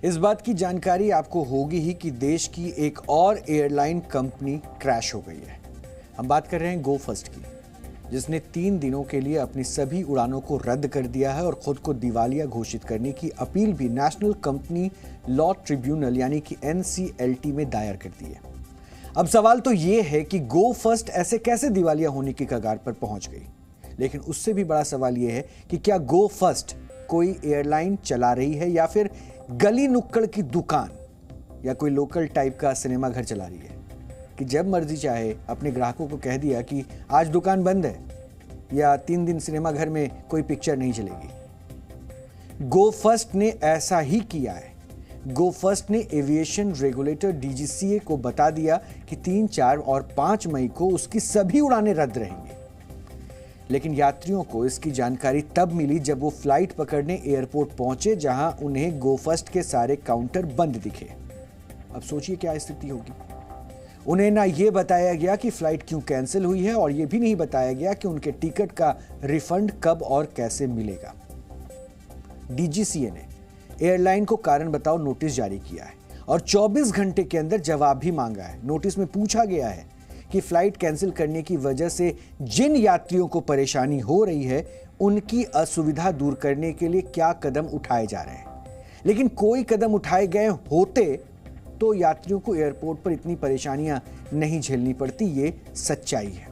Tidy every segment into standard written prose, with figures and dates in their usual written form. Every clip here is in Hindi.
इस बात की जानकारी आपको होगी ही कि देश की एक और एयरलाइन कंपनी क्रैश हो गई है। हम बात कर रहे हैं गो फर्स्ट की, जिसने 3 दिनों के लिए अपनी सभी उड़ानों को रद्द कर दिया है और खुद को दिवालिया घोषित करने की अपील भी नेशनल कंपनी लॉ ट्रिब्यूनल यानी कि NCLT में दायर कर दी है। अब सवाल तो ये है कि गो फर्स्ट ऐसे कैसे दिवालिया होने की कगार पर पहुंच गई, लेकिन उससे भी बड़ा सवाल यह है कि क्या गो फर्स्ट कोई एयरलाइन चला रही है या फिर गली नुक्कड़ की दुकान या कोई लोकल टाइप का सिनेमा घर चला रही है कि जब मर्जी चाहे अपने ग्राहकों को कह दिया कि आज दुकान बंद है या 3 दिन सिनेमा घर में कोई पिक्चर नहीं चलेगी। गो फर्स्ट ने ऐसा ही किया है। गो फर्स्ट ने एविएशन रेगुलेटर DGCA को बता दिया कि 3, 4 और 5 मई को उसकी सभी उड़ानें रद्द रहेंगी, लेकिन यात्रियों को इसकी जानकारी तब मिली जब वो फ्लाइट पकड़ने एयरपोर्ट पहुंचे, जहां उन्हें गो फर्स्ट के सारे काउंटर बंद दिखे। अब सोचिए क्या स्थिति होगी। उन्हें ना ये बताया गया कि फ्लाइट क्यों कैंसिल हुई है और ये भी नहीं बताया गया कि उनके टिकट का रिफंड कब और कैसे मिलेगा। DGCA ने एयरलाइन को कारण बताओ नोटिस जारी किया है और 24 घंटे के अंदर जवाब भी मांगा है। नोटिस में पूछा गया है कि फ्लाइट कैंसिल करने की वजह से जिन यात्रियों को परेशानी हो रही है उनकी असुविधा दूर करने के लिए क्या कदम उठाए जा रहे हैं। लेकिन कोई कदम उठाए गए होते तो यात्रियों को एयरपोर्ट पर इतनी परेशानियां नहीं झेलनी पड़ती। ये सच्चाई है।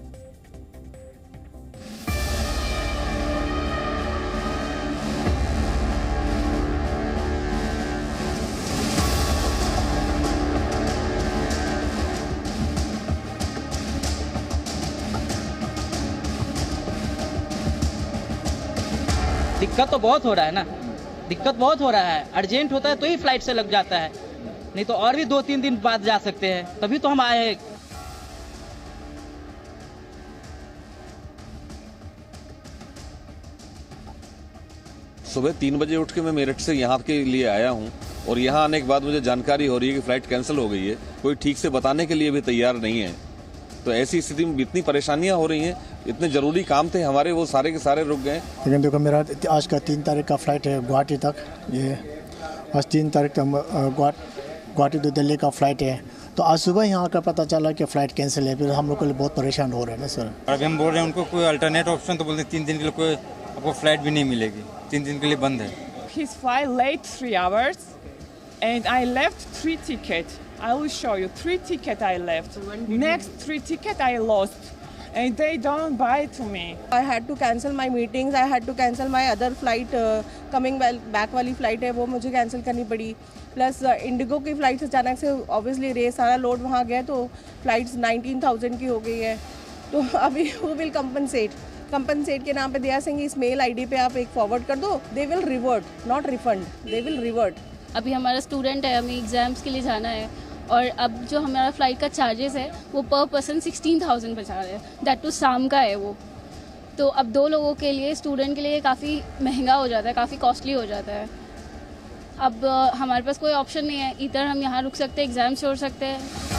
दिक्कत तो बहुत हो रहा है ना, दिक्कत बहुत हो रहा है। अर्जेंट होता है तो ही फ्लाइट से लग जाता है, नहीं तो और भी 2-3 दिन बाद जा सकते हैं, तभी तो हम आए हैं। सुबह 3 बजे उठ के मैं मेरठ से यहाँ के लिए आया हूँ और यहाँ आने के बाद मुझे जानकारी हो रही है कि फ्लाइट कैंसिल हो गई है। कोई ठीक से बताने के लिए भी तैयार नहीं है। तो ऐसी स्थिति में इतनी परेशानियां हो रही हैं, इतने जरूरी काम थे हमारे, वो सारे के सारे रुक गए। लेकिन देखो, मेरा आज का 3 तारीख का फ्लाइट है गुवाहाटी तक। ये आज 3 तारीख तक गुवाहाटी तो दिल्ली का फ्लाइट है। तो आज सुबह यहाँ का पता चला कि फ़्लाइट कैंसिल है। फिर हम लोग के लिए बहुत परेशान हो रहे हैं ना सर। अभी हम बोल रहे हैं उनको कोई अल्टरनेट ऑप्शन, तो बोलते हैं 3 दिन के लिए कोई आपको फ्लाइट भी नहीं मिलेगी, 3 दिन के लिए बंद है। His flight late 3 hours and I left 3 tickets. I will show you 3 tickets I left. Next 3 tickets I lost and they don't buy to me. I had to cancel my meetings. I had to cancel my other flight. Coming back वाली फ्लाइट है वो मुझे कैंसिल करनी पड़ी। प्लस इंडिगो की फ़्लाइट अचानक से ऑब्वियसली रेस सारा लोड वहाँ गया तो फ्लाइट्स 19,000 की हो गई है। तो अभी वो विल कंपनसेट के नाम पे दिया सिंह इस मेल ID पे आप एक फॉरवर्ड कर दो। They will revert, not refund, they will revert. अभी हमारा स्टूडेंट है, हमें एग्जाम्स के लिए जाना है और अब जो हमारा फ्लाइट का चार्जेस है वो पर पर्सन 16,000 बचा रहे हैं, दैट टू शाम का है वो। तो अब 2 लोगों के लिए, स्टूडेंट के लिए काफ़ी महंगा हो जाता है, काफ़ी कॉस्टली हो जाता है। अब हमारे पास कोई ऑप्शन नहीं है, इधर हम यहाँ रुक सकते हैं, एग्ज़ाम छोड़ सकते हैं।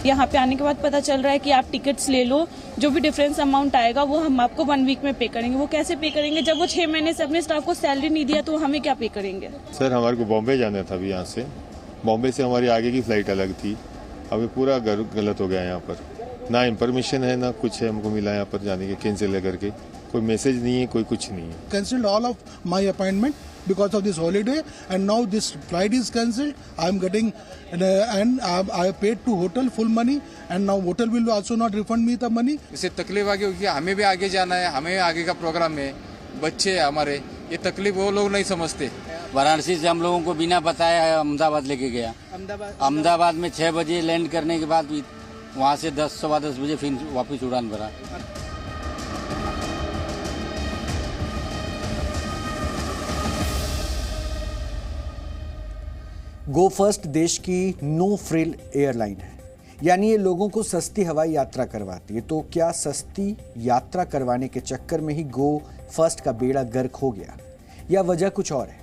यहाँ पे आने के बाद पता चल रहा है कि आप टिकट्स ले लो, जो भी डिफरेंस अमाउंट आएगा वो हम आपको 1 वीक में पे करेंगे। वो कैसे पे करेंगे जब वो 6 महीने से अपने स्टाफ को सैलरी नहीं दिया, तो हमें क्या पे करेंगे? सर हमारे को बॉम्बे जाना था, अभी यहाँ से बॉम्बे से हमारी आगे की फ़्लाइट अलग थी। अभी पूरा गलत हो गया यहाँ पर, ना इन्फॉर्मेशन है ना कुछ है हमको मिला यहाँ पर जाने के, कैंसिल है करके कोई मैसेज नहीं है, कोई कुछ नहीं है। Cancelled all of my appointment because of this holiday and now this flight is cancelled. I am getting and I have paid to hotel full money and now hotel will also not refund me the money. इससे तकलीफ आ गई क्योंकि हमें भी आगे जाना है, हमें आगे का प्रोग्राम है, बच्चे हैं हमारे, ये तकलीफ वो लोग नहीं समझते। वाराणसी से हम लोगों को बिना बताया अहमदाबाद लेके गया। अहमदाबाद में 6 बजे लैंड करने के बाद वहाँ से 10 सवा 10 बजे फिर वापस उड़ान भरा। गो फर्स्ट देश की नो फ्रिल एयरलाइन है, यानी ये लोगों को सस्ती हवाई यात्रा करवाती है। तो क्या सस्ती यात्रा करवाने के चक्कर में ही गो फर्स्ट का बेड़ा गर्क हो गया, या वजह कुछ और है?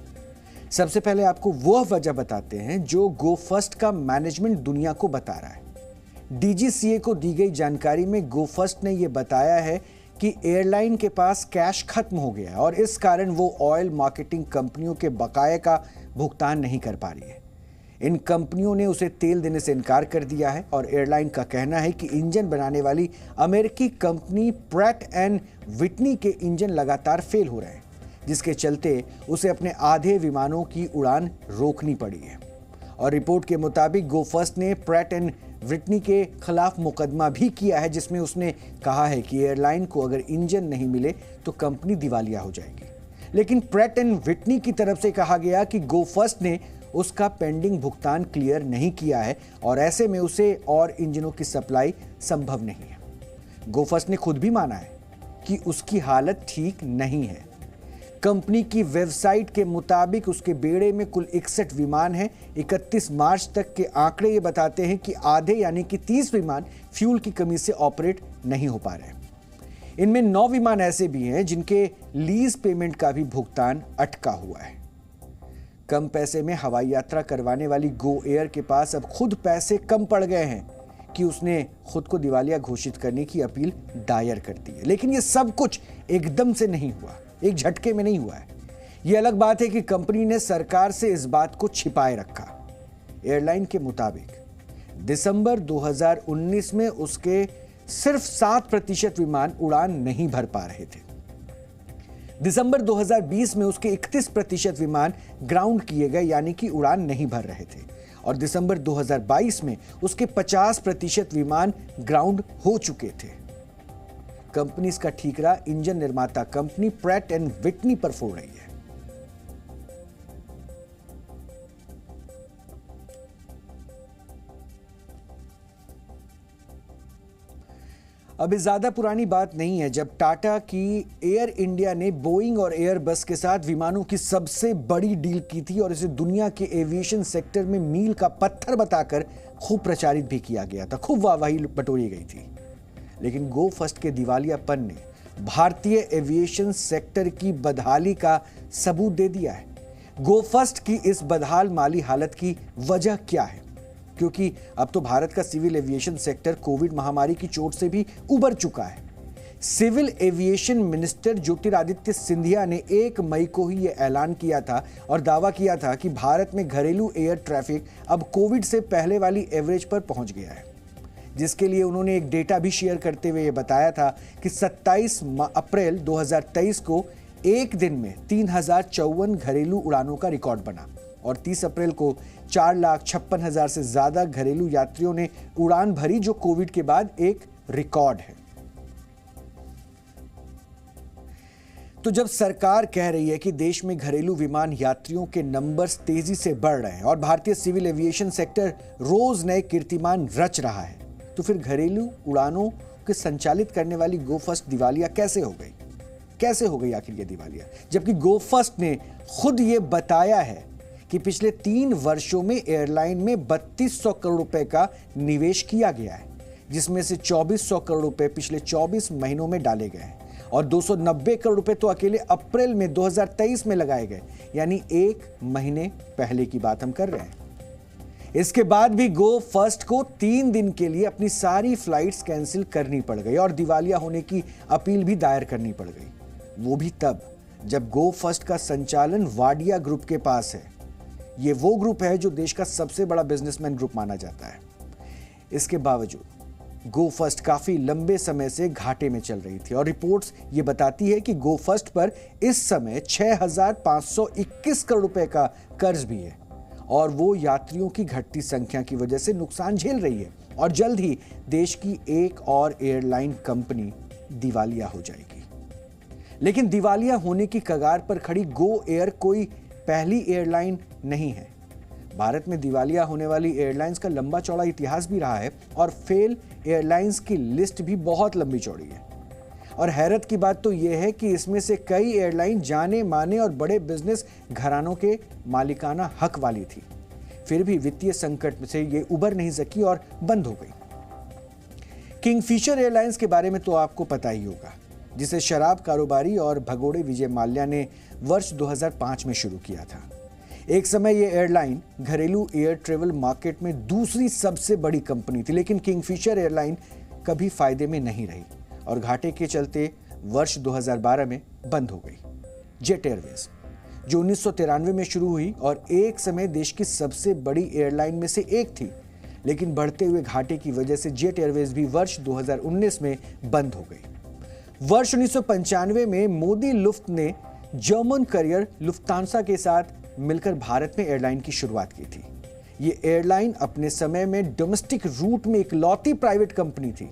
सबसे पहले आपको वो वजह बताते हैं जो गो फर्स्ट का मैनेजमेंट दुनिया को बता रहा है। डीजीसीए को दी गई जानकारी में गो फर्स्ट ने यह बताया है कि एयरलाइन के पास कैश खत्म हो गया है और इस कारण वो ऑयल मार्केटिंग कंपनियों के बकाये का भुगतान नहीं कर पा रही है। इन कंपनियों ने उसे तेल देने से इनकार कर दिया है और एयरलाइन का कहना है कि इंजन बनाने वाली अमेरिकी कंपनी प्रैट एंड विटनी के इंजन लगातार फेल हो रहे हैं, जिसके चलते उसे अपने आधे विमानों की उड़ान रोकनी पड़ी है। और रिपोर्ट के मुताबिक गो फर्स्ट ने प्रैट एंड विटनी के खिलाफ मुकदमा भी किया है, जिसमें उसने कहा है कि एयरलाइन को अगर इंजन नहीं मिले तो कंपनी दिवालिया हो जाएगी। लेकिन प्रैट एंड विटनी की तरफ से कहा गया कि गो फर्स्ट ने उसका पेंडिंग भुगतान क्लियर नहीं किया है और ऐसे में उसे और इंजनों की सप्लाई संभव नहीं है। गो फर्स्ट ने खुद भी माना है कि उसकी हालत ठीक नहीं है। कंपनी की वेबसाइट के मुताबिक उसके बेड़े में कुल 61 विमान हैं। 31 मार्च तक के आंकड़े ये बताते हैं कि आधे यानी कि 30 विमान फ्यूल की कमी से ऑपरेट नहीं हो पा रहे। इनमें 9 विमान ऐसे भी हैं जिनके लीज पेमेंट का भी भुगतान अटका हुआ है। कम पैसे में हवाई यात्रा करवाने वाली गो एयर के पास अब खुद पैसे कम पड़ गए हैं कि उसने खुद को दिवालिया घोषित करने की अपील दायर कर दी है। लेकिन ये सब कुछ एकदम से नहीं हुआ, एक झटके में नहीं हुआ है। यह अलग बात है कि कंपनी ने सरकार से इस बात को छिपाए रखा। एयरलाइन के मुताबिक दिसंबर 2019 में उसके सिर्फ 7% विमान उड़ान नहीं भर पा रहे थे। दिसंबर 2020 में उसके 31% विमान ग्राउंड किए गए यानी कि उड़ान नहीं भर रहे थे और दिसंबर 2022 में उसके 50% विमान ग्राउंड हो चुके थे। कंपनी इसका ठीकरा इंजन निर्माता कंपनी प्रैट एंड विटनी पर फोड़ रही है। अब ज्यादा पुरानी बात नहीं है जब टाटा की एयर इंडिया ने बोइंग और एयरबस के साथ विमानों की सबसे बड़ी डील की थी और इसे दुनिया के एविएशन सेक्टर में मील का पत्थर बताकर खूब प्रचारित भी किया गया था, खूब वाहवाही बटोरी गई थी। लेकिन गो फर्स्ट के दिवालियापन ने भारतीय एविएशन सेक्टर की बदहाली का सबूत दे दिया है। गो फर्स्ट की इस बदहाल माली हालत की वजह क्या है? क्योंकि अब तो भारत का सिविल एविएशन सेक्टर कोविड महामारी की चोट से भी उबर चुका है। Civil aviation minister Jyotiraditya Scindia ने 1 मई को ही यह ऐलान किया था और दावा किया था कि भारत में घरेलू एयर ट्रैफिक अब कोविड से पहले वाली एवरेज पर पहुंच गया है, जिसके लिए उन्होंने एक डेटा भी शेयर करते हुए यह बताया था कि 27 अप्रैल 2023 को एक दिन में 3054 घरेलू उड़ानों का रिकॉर्ड बना और 30 अप्रैल को 4,56,000 से ज्यादा घरेलू यात्रियों ने उड़ान भरी, जो कोविड के बाद एक रिकॉर्ड है। तो जब सरकार कह रही है कि देश में घरेलू विमान यात्रियों के नंबर्स तेजी से बढ़ रहे हैं और भारतीय सिविल एविएशन सेक्टर रोज नए कीर्तिमान रच रहा है, तो फिर घरेलू उड़ानों के संचालित करने वाली गो फर्स्ट दिवालिया कैसे हो गई? कैसे हो गई आखिर ये दिवालिया? जबकि गो फर्स्ट ने खुद ये बताया है कि पिछले 3 वर्षों में एयरलाइन में 3200 करोड़ रुपए का निवेश किया गया है, जिसमें से 2400 करोड़ रुपए पिछले 24 महीनों में डाले गए हैं और 290 करोड़ रुपए तो अकेले अप्रैल में 2023 में लगाए गए, यानी 1 महीने पहले की बात हम कर रहे हैं। इसके बाद भी गो फर्स्ट को 3 दिन के लिए अपनी सारी फ्लाइट्स कैंसिल करनी पड़ गई और दिवालिया होने की अपील भी दायर करनी पड़ गई, वो भी तब जब गो फर्स्ट का संचालन वाडिया ग्रुप के पास है। ये वो ग्रुप है जो देश का सबसे बड़ा बिजनेसमैन ग्रुप माना जाता है। इसके बावजूद गो फर्स्ट काफी लंबे समय से घाटे में चल रही थी और रिपोर्ट्स ये बताती है कि गो फर्स्ट पर इस समय 6,521 करोड़ रुपए का कर्ज भी है और वो यात्रियों की घटती संख्या की वजह से नुकसान झेल रही है और जल्द ही देश की एक और एयरलाइन कंपनी दिवालिया हो जाएगी। लेकिन दिवालिया होने की कगार पर खड़ी गो एयर कोई पहली एयरलाइन नहीं है। भारत में दिवालिया होने वाली एयरलाइंस का लंबा चौड़ा इतिहास भी रहा है और फेल एयरलाइंस की लिस्ट भी बहुत लंबी चौड़ी है। और हैरत की बात तो यह है कि इसमें से कई एयरलाइन जाने माने और बड़े बिजनेस घरानों के मालिकाना हक वाली थी, फिर भी वित्तीय संकट से ये उबर नहीं सकी और बंद हो गई। किंगफिशर एयरलाइंस के बारे में तो आपको पता ही होगा, जिसे शराब कारोबारी और भगोड़े विजय माल्या ने वर्ष 2005 में शुरू किया था। एक समय ये एयरलाइन घरेलू एयर ट्रेवल मार्केट में दूसरी सबसे बड़ी कंपनी थी, लेकिन किंगफिशर एयरलाइन कभी फायदे में नहीं रही और घाटे के चलते वर्ष 2012 में बंद हो गई। जेट एयरवेज, जो 1993 में शुरू हुई और एक समय देश की सबसे बड़ी एयरलाइन में से एक थी, लेकिन बढ़ते हुए घाटे की वजह से जेट एयरवेज भी वर्ष 2019 में बंद हो गई। वर्ष 1995 में मोदी लुफ्त ने जर्मन करियर लुफ्तांसा के साथ मिलकर भारत में एयरलाइन की शुरुआत की थी। ये एयरलाइन अपने समय में डोमेस्टिक रूट में इकलौती प्राइवेट कंपनी थी,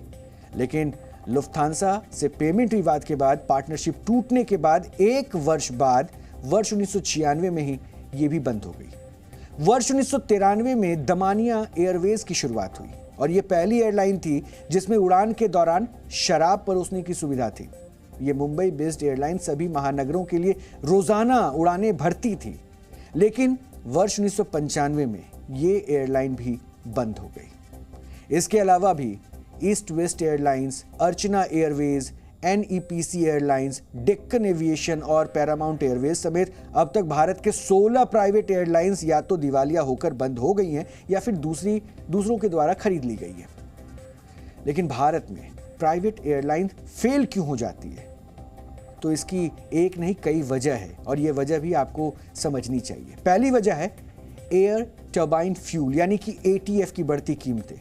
लेकिन लुफ्तांसा से पेमेंट विवाद के बाद पार्टनरशिप टूटने के बाद एक वर्ष बाद वर्ष 1996 में ही ये भी बंद हो गई। वर्ष 1993 में दमानिया एयरवेज की शुरुआत हुई और ये पहली एयरलाइन थी जिसमें उड़ान के दौरान शराब परोसने की सुविधा थी। ये मुंबई बेस्ड एयरलाइन सभी महानगरों के लिए रोजाना उड़ानें भरती थी, लेकिन वर्ष 1995 में ये एयरलाइन भी बंद हो गई। इसके अलावा भी east west airlines, Archana airways, NEPC airlines, Deccan aviation और पैरामाउंट एयरवेज समेत अब तक भारत के 16 प्राइवेट एयरलाइंस या तो दिवालिया होकर बंद हो गई हैं या फिर दूसरों के द्वारा खरीद ली गई है। लेकिन भारत में प्राइवेट एयरलाइन फेल क्यों हो जाती है? तो इसकी एक नहीं कई वजह है और यह वजह भी आपको समझनी चाहिए। पहली वजह है एयर टर्बाइन फ्यूल यानी कि ATF की बढ़ती कीमतें।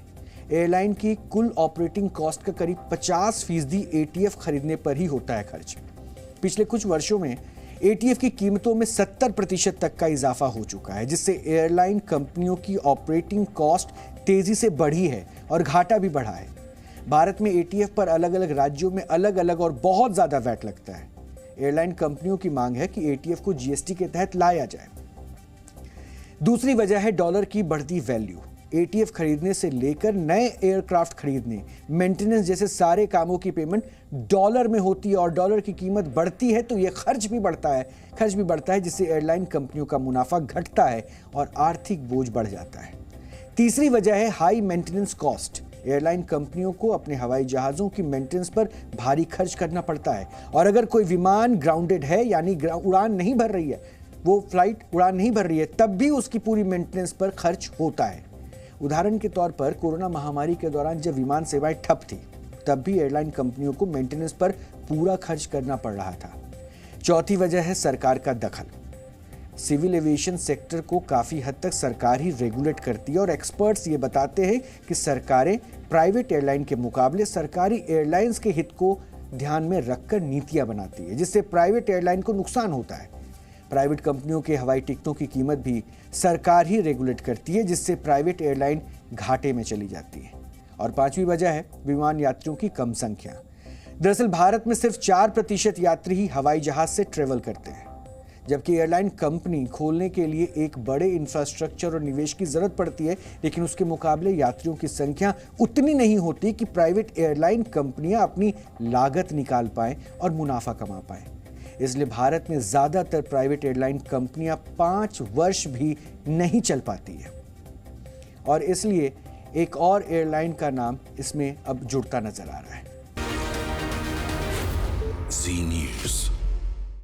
एयरलाइन की कुल ऑपरेटिंग कॉस्ट का करीब 50% ATF खरीदने पर ही होता है खर्च। पिछले कुछ वर्षों में ATF की कीमतों में 70% तक का इजाफा हो चुका है, जिससे एयरलाइन कंपनियों की ऑपरेटिंग कॉस्ट तेजी से बढ़ी है और घाटा भी बढ़ा है। भारत में ATF पर अलग अलग राज्यों में अलग अलग और बहुत ज्यादा वैट लगता है। एयरलाइन कंपनियों की मांग है कि ATF को GST के तहत लाया जाए। दूसरी वजह है डॉलर की बढ़ती वैल्यू। ATF खरीदने से लेकर नए एयरक्राफ्ट खरीदने, मेंटेनेंस जैसे सारे कामों की पेमेंट डॉलर में होती है और डॉलर की कीमत बढ़ती है तो यह खर्च भी बढ़ता है जिससे एयरलाइन कंपनियों का मुनाफा घटता है और आर्थिक बोझ बढ़ जाता है। तीसरी वजह है हाई मेंटेनेंस कॉस्ट। एयरलाइन कंपनियों को अपने हवाई जहाज़ों की मेंटेनेंस पर भारी खर्च करना पड़ता है और अगर कोई विमान ग्राउंडेड है यानी उड़ान नहीं भर रही है, वो फ्लाइट उड़ान नहीं भर रही है, तब भी उसकी पूरी मेंटेनेंस पर खर्च होता है। उदाहरण के तौर पर कोरोना महामारी के दौरान जब विमान सेवाएं ठप थी, तब भी एयरलाइन कंपनियों को मेंटेनेंस पर पूरा खर्च करना पड़ रहा था। चौथी वजह है सरकार का दखल। सिविल एविएशन सेक्टर को काफ़ी हद तक सरकार ही रेगुलेट करती है और एक्सपर्ट्स ये बताते हैं कि सरकारें प्राइवेट एयरलाइन के मुकाबले सरकारी एयरलाइंस के हित को ध्यान में रखकर नीतियां बनाती है, जिससे प्राइवेट एयरलाइन को नुकसान होता है। प्राइवेट कंपनियों के हवाई टिकटों की कीमत भी सरकार ही रेगुलेट करती है, जिससे प्राइवेट एयरलाइन घाटे में चली जाती है। और पांचवी वजह है विमान यात्रियों की कम संख्या। दरअसल भारत में सिर्फ 4% यात्री ही हवाई जहाज से ट्रेवल करते हैं, जबकि एयरलाइन कंपनी खोलने के लिए एक बड़े इंफ्रास्ट्रक्चर और निवेश की जरूरत पड़ती है, लेकिन उसके मुकाबले यात्रियों की संख्या उतनी नहीं होती कि प्राइवेट एयरलाइन कंपनियां अपनी लागत निकाल पाएं और मुनाफा कमा पाएं। इसलिए भारत में ज्यादातर प्राइवेट एयरलाइन कंपनियां 5 वर्ष भी नहीं चल पाती है और इसलिए एक और एयरलाइन का नाम इसमें अब जुड़ता नजर आ रहा है। Zee News।